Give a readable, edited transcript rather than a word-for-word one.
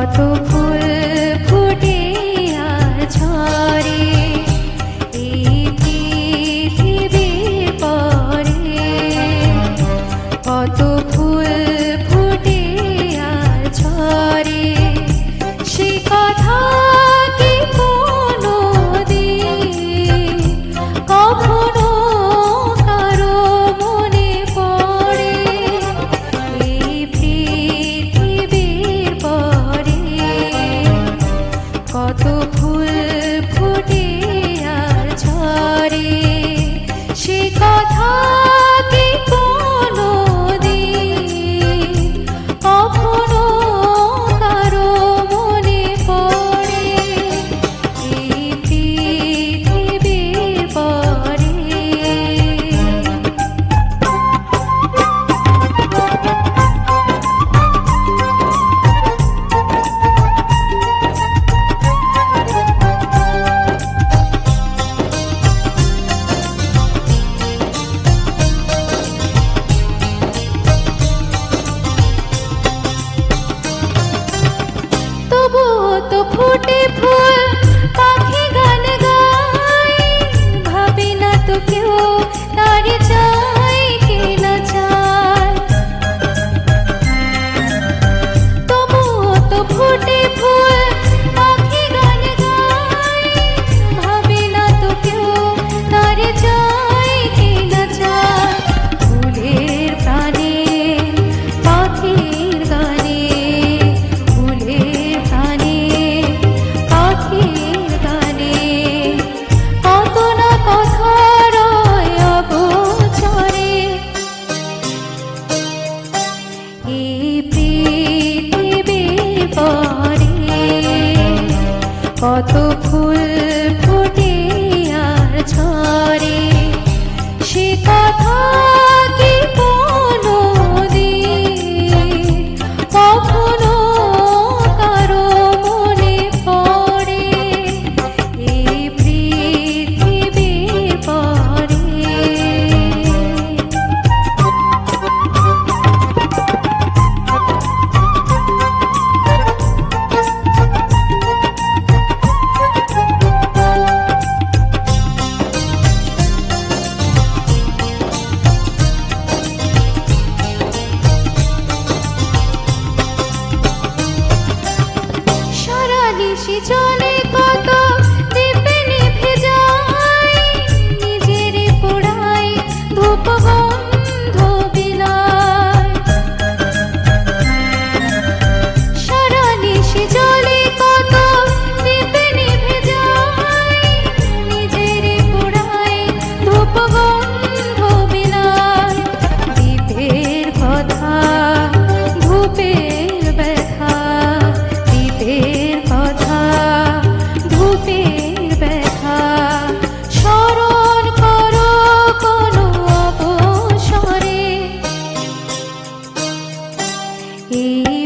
কত ফুল ফুটে আর ঝরে এই পৃথিবীর পরে, কত ফুল ফুটে আর ঝরে সে কথা কি কোনোদিন কখনো কারো মনে পড়ে? এই পৃথিবীর পরে কত ফুল ফুটে আর ঝরে সে কথা কি কোনোদিন কখনো কারো মনে পড়ে? এই পৃথিবীর পরে তবুও তো ফুটে ফুল, পাখি গান গায়, ভাবে না তো কেউ তার চাই কি না চায়। তবুও তো ফুটে ফুল, পাখি গান গায়, ভাবে না তো কেউ তার চাই কি না চায়। ফুলের প্রাণে পাখির গানে, ফুলের প্রাণে পাখির গানে কত না কথা রয় অগোচরে। এই পৃথিবীর পরে কত ফুল ফুটে আর ঝরে সে কথা কি কোনোদিন কখনো কারো মনে পড়ে? এই পৃথিবীর পরে সারা নিশি চলে কত দীপে নিভে যায়, নিজের পোড়ায় ধূপ গন্ধ বিলায়। সারা নিশি চলে কত দীপে নিভে যায়, নিজের পোড়ায় ধূপ গন্ধ বিলায়। দীপের কথা ধূপের ব্যথা, দীপের কথা ধূপের ব্যথা স্মরণ করো কোনো অবসরে। এই